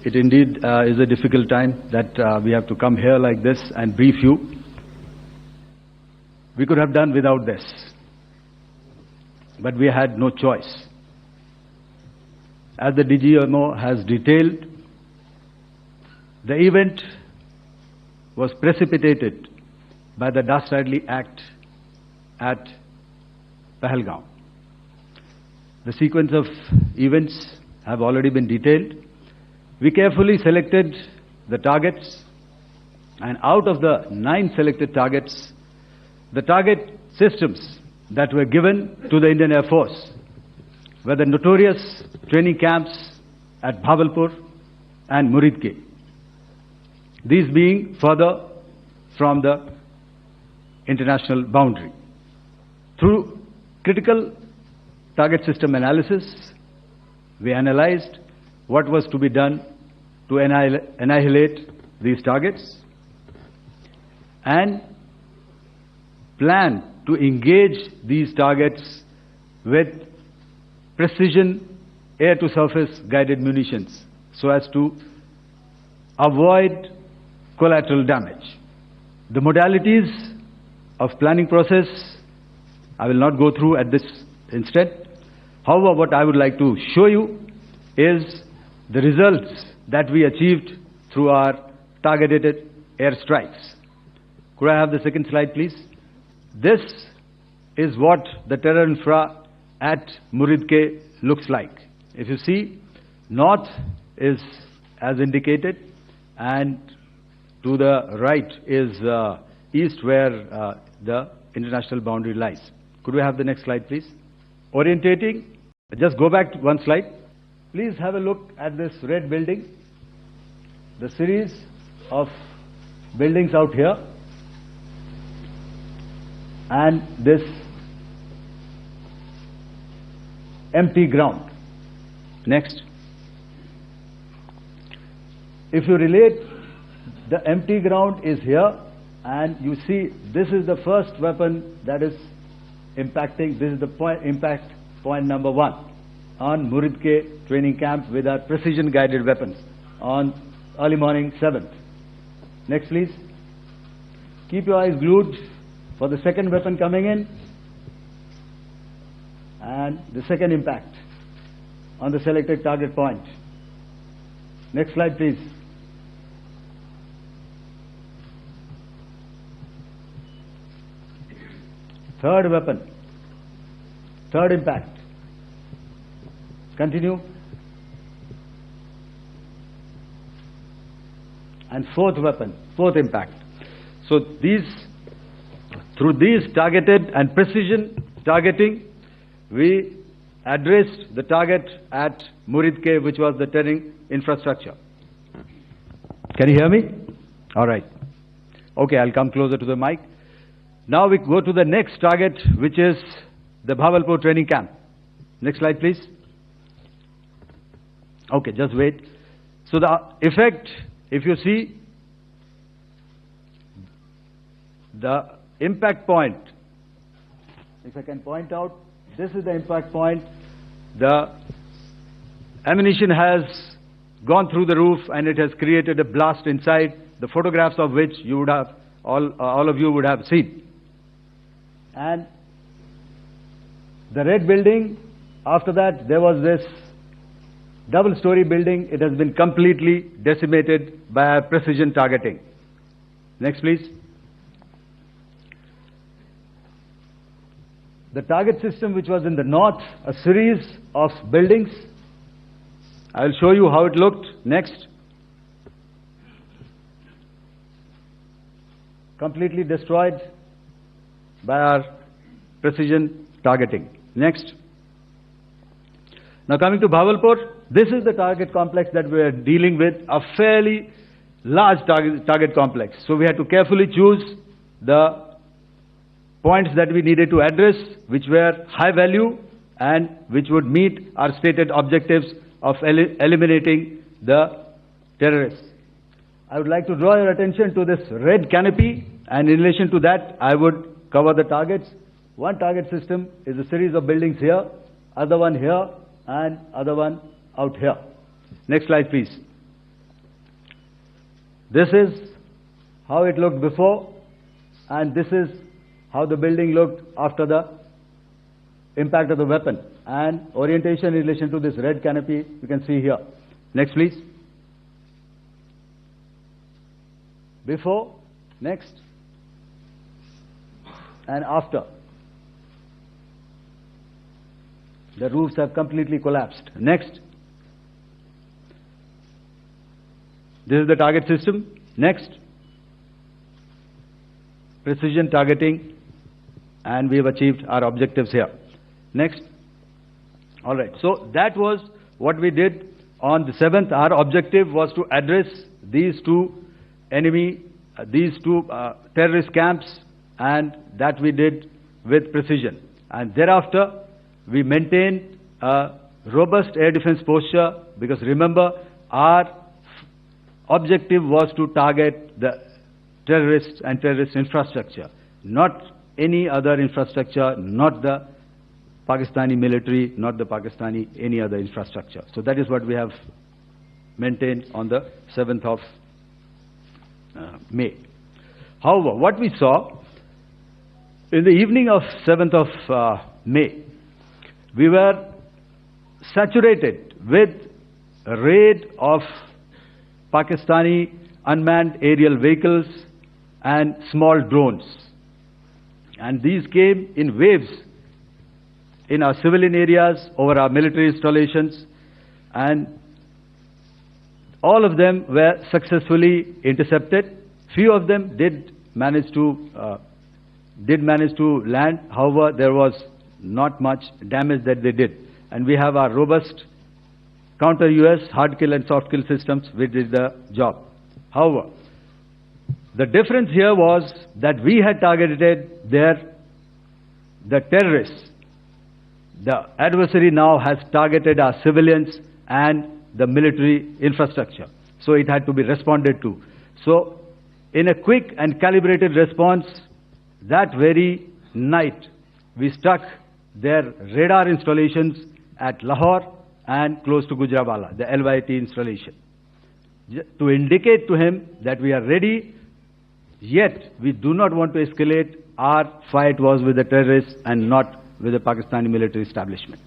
It indeed is a difficult time that we have to come here like this and brief you. We could have done without this, but we had no choice. As the DGMO has detailed, the event was precipitated by the dastardly act at Pahalgaon. The sequence of events have already been detailed. We carefully selected the targets, and out of the 9 selected targets, the target systems that were given to the Indian Air Force were the notorious training camps at Bhawalpur and Muridke, these being further from the international boundary. Through critical target system analysis, we analyzed what was to be done to annihilate these targets and plan to engage these targets with precision air-to-surface guided munitions so as to avoid collateral damage. The modalities of planning process I will not go through at this instant. However, what I would like to show you is the results that we achieved through our targeted airstrikes. Could I have the second slide, please? This is what the terror infra at Muridke looks like. If you see, north is as indicated, and to the right is east, where the international boundary lies. Could we have the next slide, please? Orientating, just go back to one slide. Please have a look at this red building, the series of buildings out here, and this empty ground. Next. If you relate, the empty ground is here, and you see this is the first weapon that is impacting. This is the impact point number 1 on Muridke training camp with our precision guided weapons on early morning 7th. Next, please. Keep your eyes glued for the second weapon coming in and the second impact on the selected target point. Next slide, please. Third weapon, third impact. Continue. And fourth weapon, fourth impact. So through these targeted and precision targeting, we addressed the target at Muridke, which was the terrain infrastructure. Can you hear me? All right. Okay, I'll come closer to the mic. Now we go to the next target, which is the Bhawalpur training camp. Next slide, please. Okay, just wait. So the effect, if you see, the impact point, if I can point out, this is the impact point. The ammunition has gone through the roof and it has created a blast inside, the photographs of which you would have, all of you would have seen. And the red building, after that there was this double-story building. It has been completely decimated by our precision targeting. Next, please. The target system which was in the north, a series of buildings. I will show you how it looked. Next. Completely destroyed by our precision targeting. Next. Now coming to Bhawalpur, this is the target complex that we are dealing with, a fairly large target complex. So we had to carefully choose the points that we needed to address, which were high value and which would meet our stated objectives of eliminating the terrorists. I would like to draw your attention to this red canopy, and in relation to that, I would cover the targets. One target system is a series of buildings here, other one here, and other one out here. Next slide, please. This is how it looked before, and this is how the building looked after the impact of the weapon. And orientation in relation to this red canopy, you can see here. Next, please. Before, next, and after. The roofs have completely collapsed. Next. This is the target system. Next. Precision targeting, and we have achieved our objectives here. Next. All right. So that was what we did on the 7th. Our objective was to address these two terrorist camps, and that we did with precision. And thereafter, we maintained a robust air defense posture, because remember, our objective was to target the terrorists and terrorist infrastructure, not any other infrastructure, not the Pakistani military, not the Pakistani any other infrastructure. So that is what we have maintained on the 7th of May. However, what we saw in the evening of 7th of May, we were saturated with a raid of Pakistani unmanned aerial vehicles and small drones. And these came in waves in our civilian areas, over our military installations, and all of them were successfully intercepted. Few of them did manage to land. However, there was not much damage that they did. And we have our robust counter-US hard kill and soft kill systems which did the job. However, the difference here was that we had targeted the terrorists. The adversary now has targeted our civilians and the military infrastructure. So it had to be responded to. So in a quick and calibrated response, that very night, we struck their radar installations at Lahore and close to Gujranwala, the LYT installation, to indicate to him that we are ready, yet we do not want to escalate. Our fight was with the terrorists and not with the Pakistani military establishment.